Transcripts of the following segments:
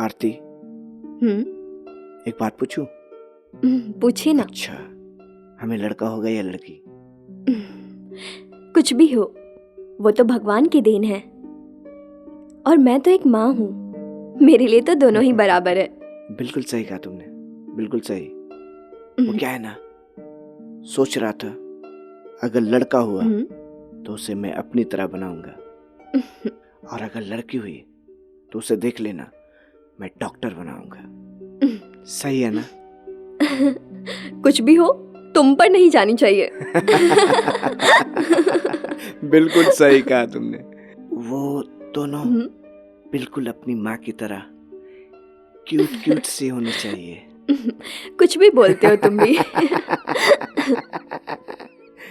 आरती, एक बात पूछूं? पूछिए ना। अच्छा, हमें लड़का होगा या लड़की? कुछ भी हो, वो तो भगवान की देन है। और मैं तो एक माँ हूँ, मेरे लिए तो दोनों ही बराबर है। बिल्कुल सही कहा तुमने, बिल्कुल सही। वो क्या है ना, सोच रहा था अगर लड़का हुआ तो उसे मैं अपनी तरह बनाऊंगा, और अगर लड़की हुई तो उसे देख लेना मैं डॉक्टर बनाऊंगा। सही है ना? कुछ भी हो, तुम पर नहीं जानी चाहिए। बिल्कुल सही कहा तुमने। वो दोनों बिल्कुल अपनी माँ की तरह क्यूट क्यूट सी होनी चाहिए। कुछ भी बोलते हो तुम भी।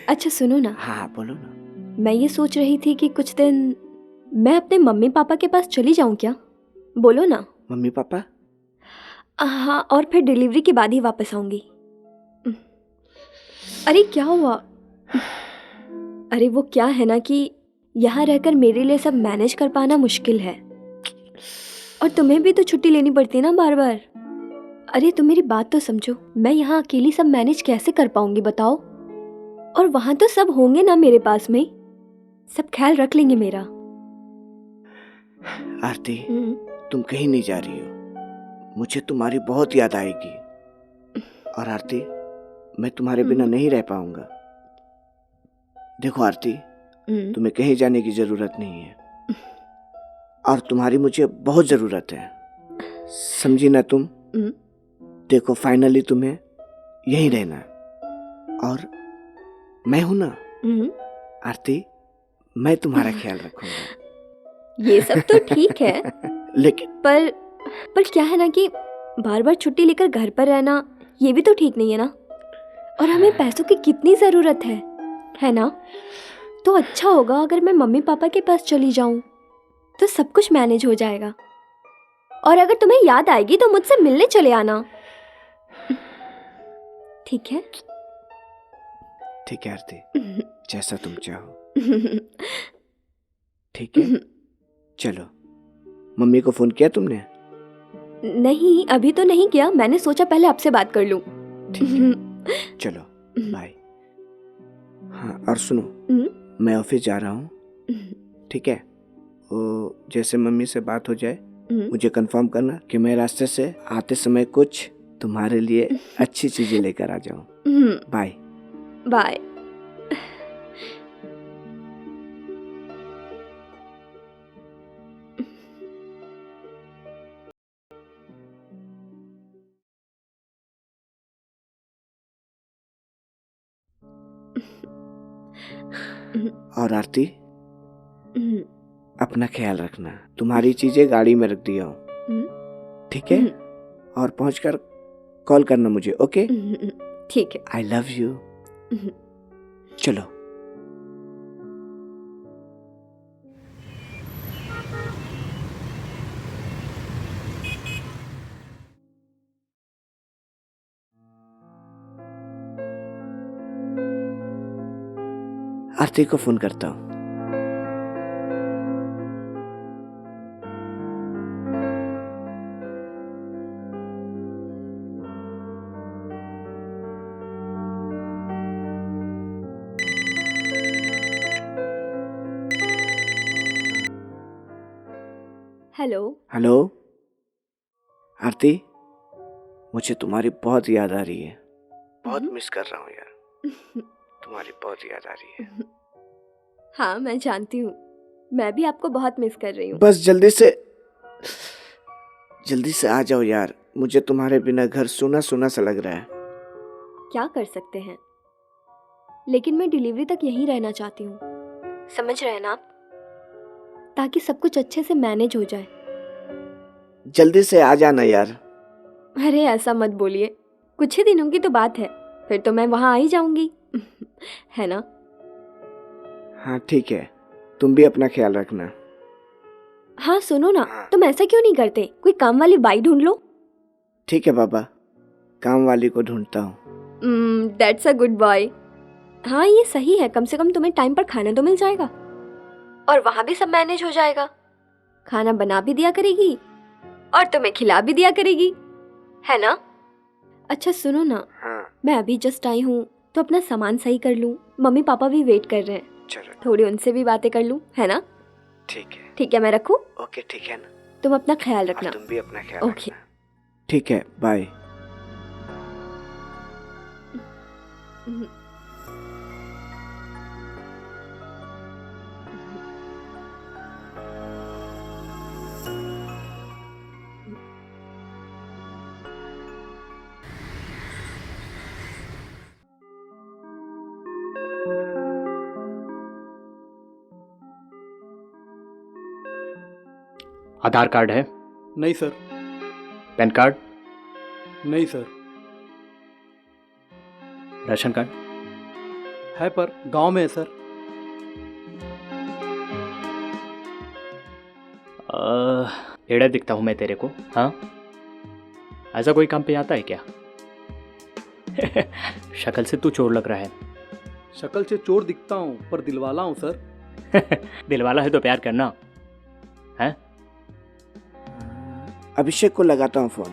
अच्छा सुनो ना। हाँ बोलो ना। मैं ये सोच रही थी कि कुछ दिन मैं अपने मम्मी पापा के पास चली जाऊं क्या? बोलो ना। Mummy papa? हाँ, और फिर डिलीवरी के बाद ही वापस आऊंगी। अरे क्या हुआ? अरे वो क्या है ना कि यहाँ रहकर मेरे लिए सब मैनेज कर पाना मुश्किल है, और तुम्हें भी तो छुट्टी लेनी पड़ती है ना बार बार। अरे तुम मेरी बात तो समझो, मैं यहाँ अकेली सब मैनेज कैसे कर पाऊंगी बताओ? और वहां तो सब होंगे ना मेरे पास में, सब ख्याल रख लेंगे मेरा। आरती, तुम कहीं नहीं जा रही हो, मुझे तुम्हारी बहुत याद आएगी। और आरती, मैं तुम्हारे बिना नहीं रह पाऊंगा। देखो आरती, तुम्हें कहीं जाने की जरूरत नहीं है, और तुम्हारी मुझे बहुत जरूरत है, समझी ना तुम? देखो फाइनली तुम्हें यहीं रहना है, और मैं हूं ना आरती, मैं तुम्हारा ख्याल रखूंगा। ये सब तो ठीक है, लेकिन पर क्या है ना कि बार बार छुट्टी लेकर घर पर रहना ये भी तो ठीक नहीं है ना। और हमें पैसों की कितनी जरूरत है ना? तो अच्छा होगा अगर मैं मम्मी पापा के पास चली जाऊं, तो सब कुछ मैनेज हो जाएगा। और अगर तुम्हें याद आएगी तो मुझसे मिलने चले आना, ठीक है? ठीक है आरती, जैसा तुम चाहो। ठीक है, चलो। मम्मी को फोन किया तुमने? नहीं, अभी तो नहीं किया, मैंने सोचा पहले आपसे बात कर लूं। ठीक है, चलो बाय। हाँ और सुनो, मैं ऑफिस जा रहा हूँ, ठीक है? वो जैसे मम्मी से बात हो जाए मुझे कंफर्म करना कि मैं रास्ते से आते समय कुछ तुम्हारे लिए अच्छी चीजें लेकर आ जाऊँ। Bye bye. और आरती, अपना ख्याल रखना, तुम्हारी चीजें गाड़ी में रख दिया हूँ, ठीक है? और पहुंचकर कॉल करना मुझे, ओके? ठीक है। I love you. चलो। आरती को फोन करता हूँ। हेलो। हेलो आरती, मुझे तुम्हारी बहुत याद आ रही है, बहुत मिस कर रहा हूँ यार, तुम्हारी बहुत याद आ रही है। हाँ मैं जानती हूँ, मैं भी आपको बहुत मिस कर रही हूँ। बस जल्दी से आ जाओ यार, मुझे तुम्हारे बिना घर सूना सूना सा लग रहा है। क्या कर सकते हैं, लेकिन मैं डिलीवरी तक यहीं रहना चाहती हूँ, समझ रहे हैं ना आप? ताकि सब कुछ अच्छे से मैनेज हो जाए। जल्दी से आ जाना यार। अरे ऐसा मत बोलिए, कुछ ही दिनों की तो बात है, फिर तो मैं वहां आ ही जाऊंगी। है ना? हाँ ठीक है, तुम भी अपना ख्याल रखना। हाँ सुनो ना, तुम ऐसा क्यों नहीं करते, कोई काम वाली बाई ढूंढ लो। ठीक है बाबा, काम वाली को ढूंढता हूँ। That's a good boy. हाँ ये सही है, कम से कम तुम्हें टाइम पर खाना तो मिल जाएगा, और वहां भी सब मैनेज हो जाएगा, खाना बना भी दिया करेगी, और तुम्हें खिला भी दिया करेगी, है ना? अच्छा सुनो ना, हाँ मैं अभी जस्ट आई हूँ तो अपना सामान सही कर लूँ। मम्मी पापा भी वेट कर रहे हैं, चलो थोड़ी उनसे भी बातें कर लूँ, है ना? ठीक है। ठीक है, मैं रखूँ? ओके ठीक है ना। तुम अपना ख्याल और रखना। तुम भी अपना ख्याल ओके। रखना। ठीक है, बाय। आधार कार्ड है? नहीं सर। Pan card? नहीं सर। Ration card? है पर गांव में है सर। टेढ़ा दिखता हूँ मैं तेरे को? हाँ, ऐसा कोई काम पे आता है क्या? शक्ल से तू चोर लग रहा है। शक्ल से चोर दिखता हूँ पर दिलवाला हूँ सर। दिलवाला है तो प्यार करना है। अभिषेक को लगाता हूँ फोन।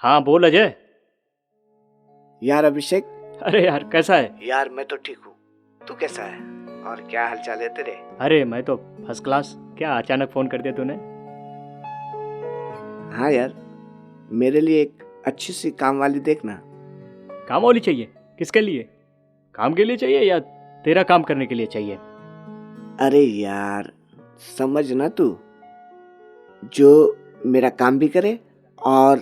हाँ बोल अजय। यार अभिषेक। अरे यार कैसा है? यार मैं तो ठीक हूँ, तू कैसा है? और क्या हालचाल है तेरे? अरे मैं तो फर्स्ट क्लास। क्या अचानक फोन कर दिया तूने? हाँ यार, मेरे लिए एक अच्छी सी काम वाली देखना। काम वाली चाहिए? किसके लिए? काम के लिए चाहिए या तेरा काम करने के लिए चाहिए? अरे यार समझ ना तू, जो मेरा काम भी करे और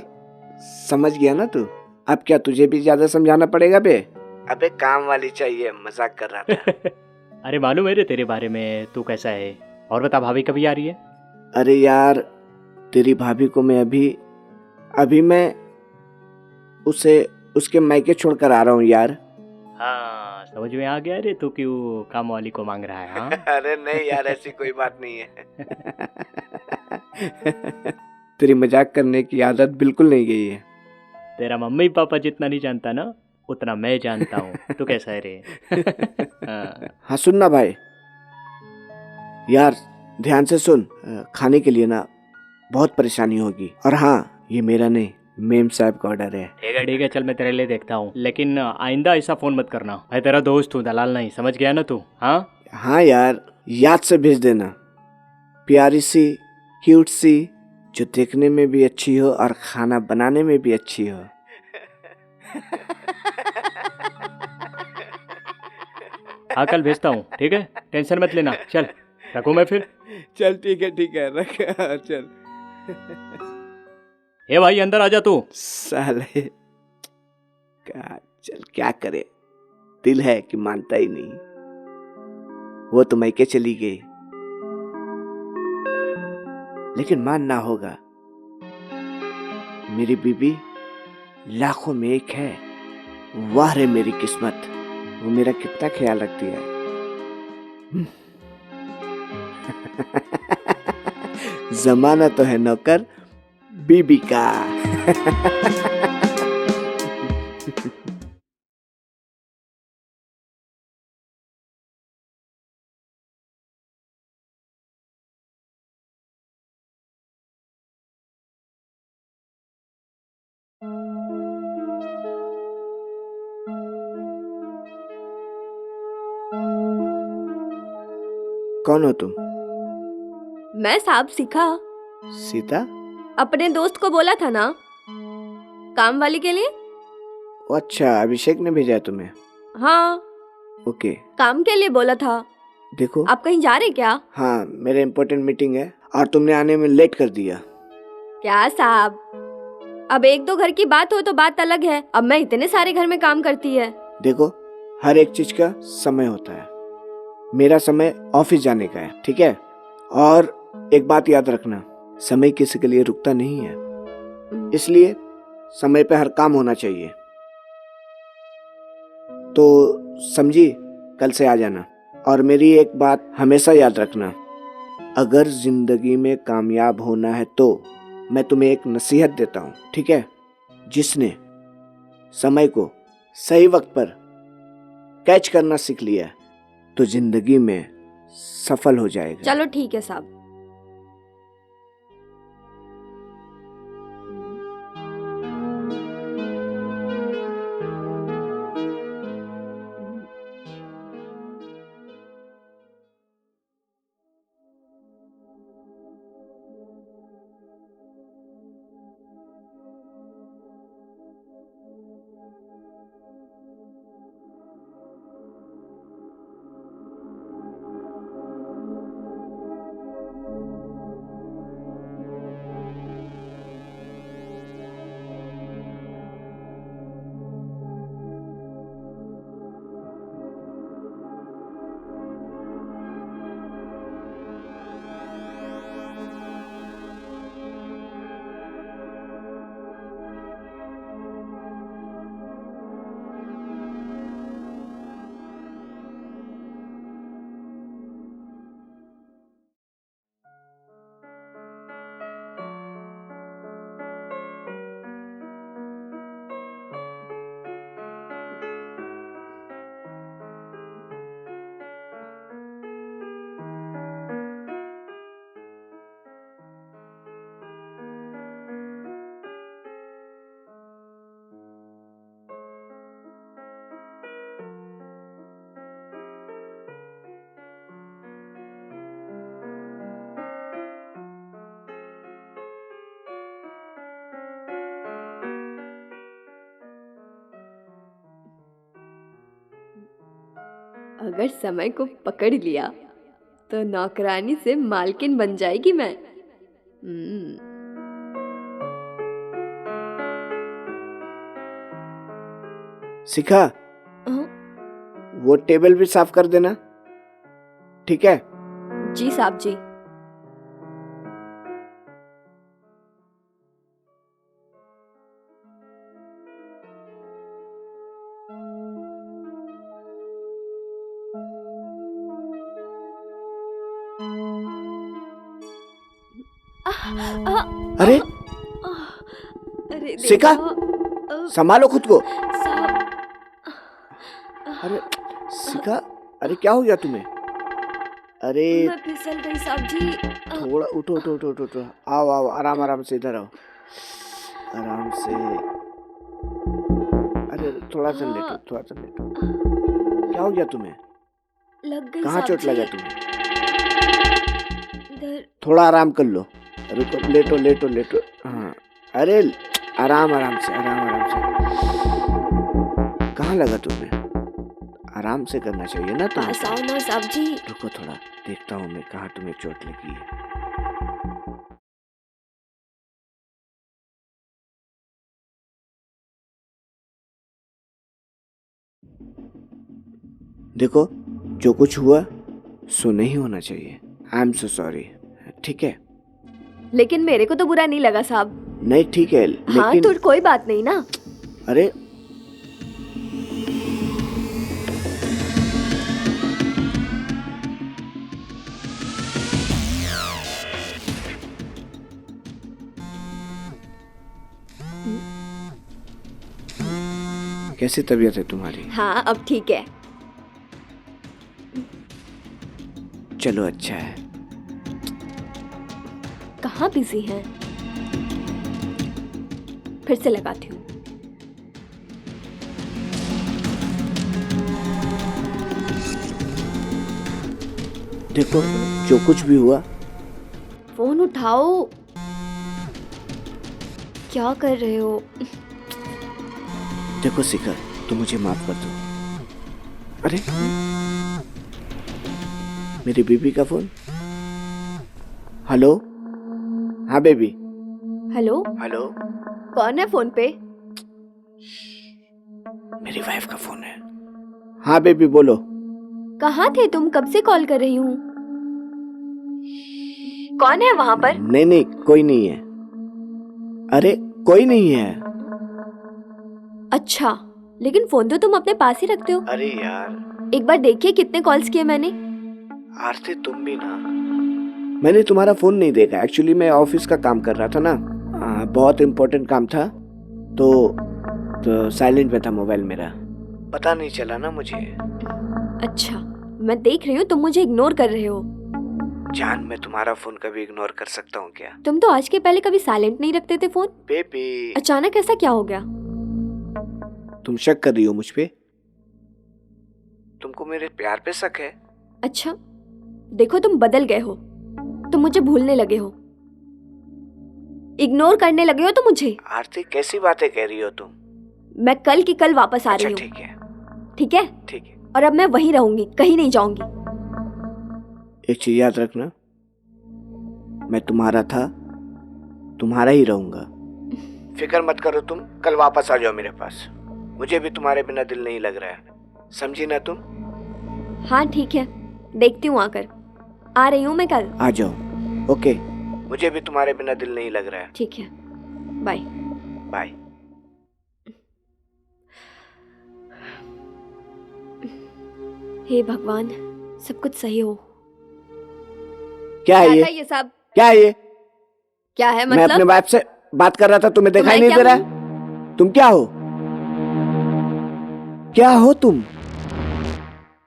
समझ गया ना तू। अब क्या तुझे भी ज्यादा समझाना पड़ेगा बे? अबे काम वाली चाहिए, मजाक कर रहा था। अरे मालूम है रे तेरे बारे में, तू कैसा है। और बता भाभी कभी आ रही है? अरे यार तेरी भाभी को मैं अभी मैं उसे उसके मायके छोड़कर आ रहा हूँ यार। हाँ समझ में आ गया रे, तू क्यों काम वाली को मांग रहा है? हाँ? अरे नहीं यार, ऐसी कोई बात नहीं है। तेरी मजाक करने की आदत बिल्कुल नहीं गई है। तेरा मम्मी पापा जितना नहीं जानता ना, उतना मैं जानता हूँ। तू कैसा है रे? हाँ। हाँ सुन ना भाई, यार ध्यान से सुन। खाने के लिए ना बहुत परेशानी होगी। और हाँ, ये मेरा नहीं, मेम साहब का ऑर्डर है। ठीक है चल, मैं तेरे लिए देखता हूँ, लेकिन आइंदा ऐसा फोन मत करना। मैं तेरा दोस्त हूँ, दलाल नहीं। समझ गया ना तू? हाँ हाँ यार, याद से भेज देना। प्यारी सी, क्यूट सी, जो देखने में भी अच्छी हो और खाना बनाने में भी अच्छी हो। हाँ कल भेजता हूँ, ठीक है? टेंशन मत लेना। चल रखूँ मैं फिर? चल ठीक है रख। चल। ए भाई अंदर आ जा तू। साले का, चल क्या करे, दिल है कि मानता ही नहीं। वो तो मैके चली गई, लेकिन मानना होगा, मेरी बीबी लाखों में एक है। वाह रे मेरी किस्मत, वो मेरा कितना ख्याल रखती है। जमाना तो है नौकर बीबी का। कौन हो तुम? मैं साहब सीखा, सीता? अपने दोस्त को बोला था ना काम वाली के लिए। ओ अच्छा, अभिषेक ने भेजा है तुम्हें? हाँ, ओके। काम के लिए बोला था। देखो, आप कहीं जा रहे क्या? हाँ मेरे इम्पोर्टेंट मीटिंग है और तुमने आने में लेट कर दिया। क्या साहब, अब एक दो घर की बात हो तो बात अलग है, अब मैं इतने सारे घर में काम करती है। देखो, हर एक चीज का समय होता है। मेरा समय ऑफिस जाने का है, ठीक है? और एक बात याद रखना, समय किसी के लिए रुकता नहीं है, इसलिए समय पे हर काम होना चाहिए। तो समझी, कल से आ जाना। और मेरी एक बात हमेशा याद रखना, अगर जिंदगी में कामयाब होना है तो मैं तुम्हें एक नसीहत देता हूँ, ठीक है? जिसने समय को सही वक्त पर कैच करना सीख लिया, तो जिंदगी में सफल हो जाएगा। चलो ठीक है साहब। अगर समय को पकड़ लिया तो नौकरानी से मालकिन बन जाएगी मैं। शिखा, वो टेबल भी साफ कर देना, ठीक है? जी साहब जी। अरे अरे शिखा, संभालो खुद को। साहब, अरे शिखा, अरे क्या हो गया तुम्हें? अरे मैं फिसल गई साहब जी। थोड़ा उठो उठो उठो उठो उठो। आओ आओ, आराम आराम से इधर आओ, आराम से। अरे थोड़ा सा लेटो, थोड़ा सा लेटो। क्या हो गया तुम्हें? लग गई कहाँ साहब चोट जी। लगा तुम्हें? इधर। थोड़ा आराम कर लो। रुको, लेटो लेटो लेटो। हाँ, अरे आराम आराम से, आराम आराम से। कहाँ लगा तुम्हें? आराम से करना चाहिए ना तुम्हें। पास आओ ना साहब जी। रुको थोड़ा, देखता हूँ मैं कहाँ तुम्हें चोट लगी है। देखो, जो कुछ हुआ सो नहीं होना चाहिए। आई एम सो सॉरी, ठीक है? लेकिन मेरे को तो बुरा नहीं लगा साहब। नहीं ठीक है, हाँ लेकिन तो कोई बात नहीं ना। अरे कैसी तबीयत है तुम्हारी? हाँ अब ठीक है। चलो अच्छा है। कहाँ बिजी हैं? फिर से लगाती हूँ। देखो, जो कुछ भी हुआ, फोन उठाओ। क्या कर रहे हो? देखो शिखर, तुम मुझे माफ कर दो। अरे मेरी बीबी का फोन। हेलो, हाँ बेबी। हेलो, हेलो, कौन है फोन पे? मेरी वाइफ का फोन है। हाँ बेबी बोलो। कहाँ थे तुम? कब से कॉल कर रही हूँ। कौन है वहाँ पर? नहीं नहीं, कोई नहीं है। अरे कोई नहीं है। अच्छा, लेकिन फोन तो तुम अपने पास ही रखते हो। अरे यार, एक बार देखिए कितने कॉल्स किए मैंने। आरती तुम भी ना। मैंने तुम्हारा फोन नहीं देखा। एक्चुअली मैं ऑफिस का काम कर रहा था ना, बहुत इम्पोर्टेंट काम था, तो साइलेंट में था मोबाइल मेरा, पता नहीं चला ना मुझे। अच्छा, मैं देख रही हूँ तुम मुझे इग्नोर कर रहे हो। जान, मैं तुम्हारा फोन कभी इग्नोर कर सकता हूँ क्या? तुम तो आज के पहले कभी साइलेंट नहीं रखते थे फोन। बेबी, अचानक ऐसा क्या हो गया? तुम शक कर रही हो मुझ पे? तुमको मेरे प्यार पे शक है? अच्छा, देखो तुम बदल गए हो, तुम मुझे भूलने लगे हो, इग्नोर करने लगे हो तुम मुझे। आरती, कैसी बातें कह रही हो तुम? मैं कल की कल वापस आ अच्छा, रही हूँ। ठीक है, ठीक है? ठीक है। और अब मैं वहीं रहूंगी, कहीं नहीं जाऊंगी। एक चीज याद रखना, मैं तुम्हारा था, तुम्हारा ही रहूंगा। फिक्र मत करो तुम, कल वापस आ जाओ मेरे पास। मुझे भी तुम्हारे बिना दिल नहीं लग रहा है, समझी ना तुम? हाँ ठीक है, देखती हूँ आकर। आ रही हूँ मैं कल। आ जाओ, ओके। मुझे भी तुम्हारे बिना दिल नहीं लग रहा है। ठीक है, बाय। बाय। हे भगवान, सब कुछ सही हो। क्या है क्या ये? था ये सब? क्या है ये? क्या है मैं अपने मतलब? बाप से बात कर रहा था, तुम्हें तो दिखाई मैं नहीं क्या दे रहा हूँ? है? तुम क्या हो? क्या हो तुम?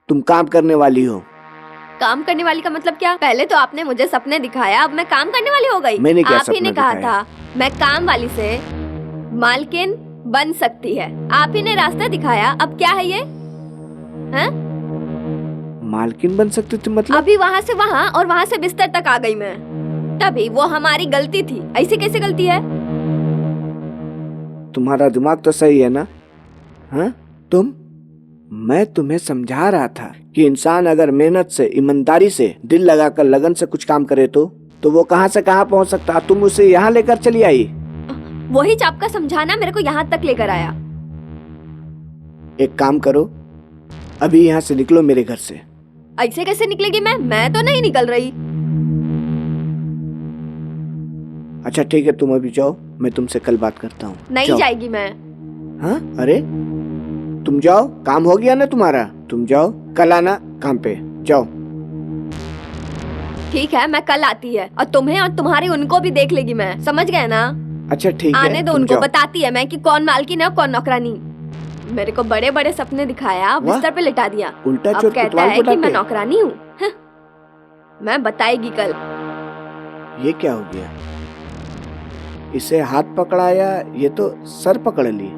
तुम काम करने वाली हो। काम करने वाली का मतलब क्या? पहले तो आपने मुझे सपने दिखाया, अब मैं काम करने वाली हो गई। मैंने क्या आप ही सपना ने कहा दिखाया? था मैं काम वाली से मालकिन बन सकती है। आप ही ने रास्ता दिखाया, अब क्या है ये? हैं? मालकिन बन सकती थी मतलब? अभी वहाँ से वहाँ और वहाँ से बिस्तर तक आ गई मैं। तभी वो हमारी गलती थी। ऐसी कैसे गलती है? तुम्हारा दिमाग तो सही है ना? हाँ? मैं तुम्हें समझा रहा था कि इंसान अगर मेहनत से, ईमानदारी से, दिल लगाकर, लगन से कुछ काम करे तो वो कहाँ से कहाँ पहुँच सकता। तुम उसे यहाँ लेकर चली आई। वही चाप का समझाना मेरे को यहाँ तक लेकर आया। एक काम करो, अभी यहाँ से निकलो मेरे घर से। ऐसे कैसे निकलेगी मैं तो नहीं निकल रही। अच्छा ठीक है, तुम अभी जाओ, मैं तुमसे कल बात करता हूँ। नहीं जाओ। जाएगी मैं। हाँ? अरे तुम जाओ, काम हो गया ना तुम्हारा। तुम जाओ, कल आना काम पे। जाओ। ठीक है, मैं कल आती है और तुम्हें और तुम्हारी उनको भी देख लेगी मैं। समझ गए ना? अच्छा ठीक है, आने दो तुम उनको, जाओ। बताती है मैं कि कौन मालकिन है और कौन नौकरानी। मेरे को बड़े बड़े सपने दिखाया, बिस्तर पे लिटा दिया। उल्टा अब चोट कहता कुतवाल है को कि मैं डांटे। नौकरानी हूँ। मैं बताएगी कल। ये क्या हो गया? इसे हाथ पकड़ाया, ये तो सर पकड़ ली।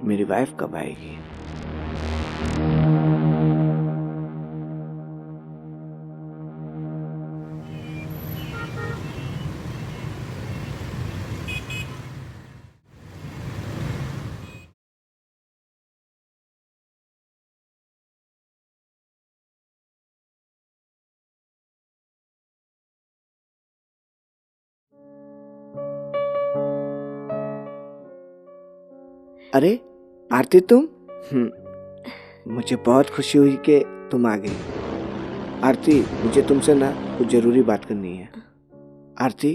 मेरी वाइफ कब आएगी? अरे आरती, तुम? मुझे बहुत खुशी हुई कि तुम आ गई। आरती, मुझे तुमसे ना कुछ जरूरी बात करनी है। आरती,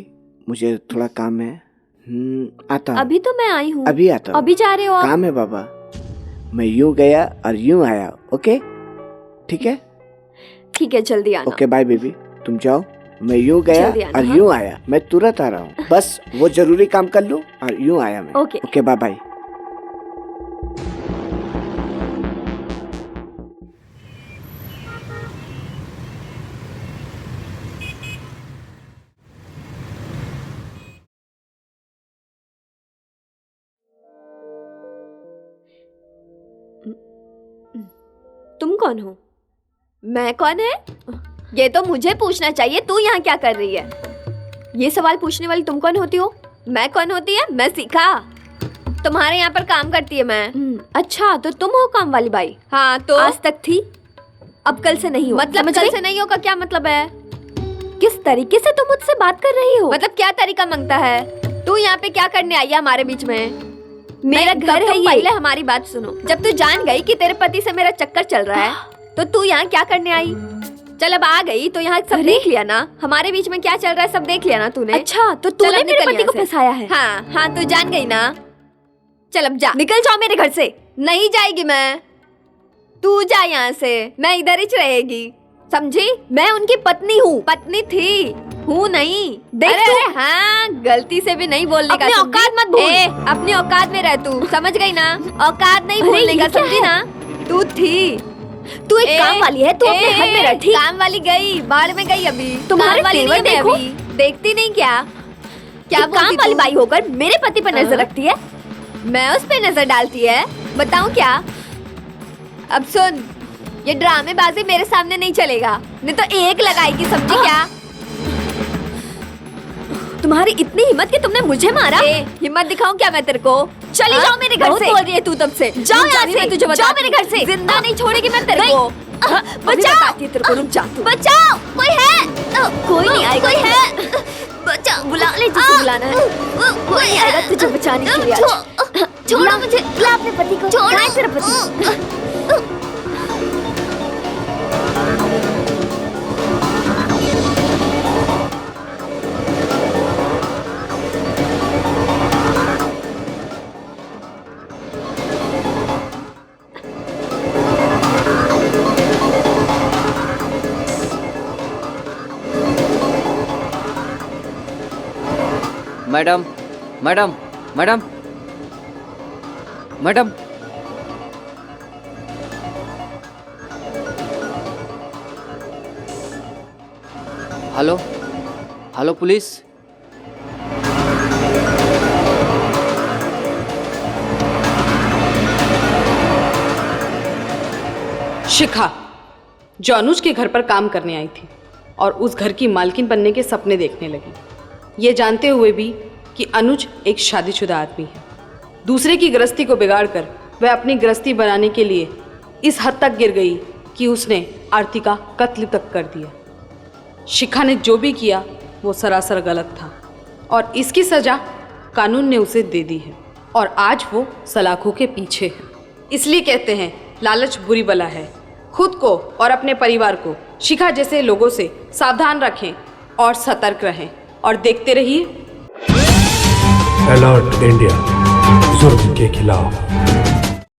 मुझे थोड़ा काम है। आता हूँ। अभी तो मैं आई हूँ। अभी आता हूँ। अभी जा रहे हो आप? काम है बाबा। मैं यूं गया और यूं आया। ओके, ठीक है? ठीक है, जल्दी आना। ओके बाय बेबी, तुम जाओ। मैं यूं गया जल्दी आना, और हाँ? यूं आया। मैं तुरंत आ रहा हूँ, बस वो जरूरी काम कर लूँ और यूं आया मैं। ओके। Okay bye bye. तुम कौन हो? मैं कौन है? ये तो मुझे पूछना चाहिए, तू यहाँ क्या कर रही है? ये सवाल पूछने वाली तुम कौन होती हो? मैं कौन होती है? मैं सीखा। तुम्हारे यहाँ पर काम करती है मैं। अच्छा, तो तुम हो काम वाली बाई? हाँ तो आज तक थी, अब कल से नहीं हो। मतलब कल से नहीं हो का क्या मतलब है? किस तरीके से तुम मुझसे बात कर रही हो? मतलब क्या तरीका मांगता है? तू यहाँ पे क्या करने आई है हमारे बीच में? मेरा घर है ये। पहले हमारी बात सुनो। जब तू जान गई कि तेरे पति से मेरा चक्कर चल रहा है, तो तू यहाँ क्या करने आई? चल अब आ गई तो यहाँ सब देख लिया ना, हमारे बीच में क्या चल रहा है सब देख लिया ना तूने। अच्छा, तो तूने मेरे पति को फंसाया है? हाँ, तू जान गई ना। चल अब जा, निकल जाओ मेरे घर से। नहीं जाएगी मैं, तू जा यहाँ से, मैं इधर ही रहेगी, समझी? मैं उनकी पत्नी हूँ, पत्नी थी, हूँ नहीं। देख अरे हाँ, गलती से भी नहीं बोलने का। अपनी औकात मत भूल। अपनी औकात में रह तू, समझ गई ना? औकात नहीं भूलने का, समझी ना? तू थी, तू एक काम वाली है, तू अपने हद में रह, ठीक? काम वाली गई, बाढ़ में गई अभी। तुम्हारे काम वाली तेवर नहीं है मैं देखो। अभी। देखती नहीं क्या? क्या एक काम बोलती वाली तू? बाई होकर मेरे पति पर नजर हाँ। रखती है। मैं उस पे नजर डालती है? बताऊं क्या? अब सुन, ये ड्रामेबाजी मेरे सामने नहीं चलेगा, नहीं तो एक लगाएगी, समझी क्या? तुम्हारी इतनी हिम्मत कि तुमने मुझे मारा? हिम्मत दिखाऊं क्या मैं तेरे को? चली हाँ? जाओ मेरे घर बहुत से। बोल रही है तू तब से। जाओ रुक यहाँ जा, से, मैं तुझे जाओ बताती मेरे हूँ। घर से। जिंदा नहीं छोड़ेगी मैं तेरे नहीं। को। बचाओ, बताती तेरे को, रुक जा तू। बचाओ, कोई है? कोई नहीं आएगा। कोई है? बचाओ, बुला ले जिसे बुलाना है। कोई नहीं आएगा तुझे बचाने के लिए आज। छोड़ो मुझे। बुला अपने पति को। छोड़ो। कहाँ है तेरा पति? Madam madam madam madam hello hello police. Shikha जो अनुज के घर पर काम करने आई थी और उस घर की मालकिन बनने के सपने देखने लगी, ये जानते हुए भी कि अनुज एक शादीशुदा आदमी है। दूसरे की गृहस्थी को बिगाड़कर वह अपनी गृहस्थी बनाने के लिए इस हद तक गिर गई कि उसने आरती का कत्ल तक कर दिया। शिखा ने जो भी किया वो सरासर गलत था और इसकी सजा कानून ने उसे दे दी है और आज वो सलाखों के पीछे है। इसलिए कहते हैं लालच बुरी बला है। खुद को और अपने परिवार को शिखा जैसे लोगों से सावधान रखें और सतर्क रहें और देखते रहिए अलर्ट इंडिया, जुर्म के खिलाफ।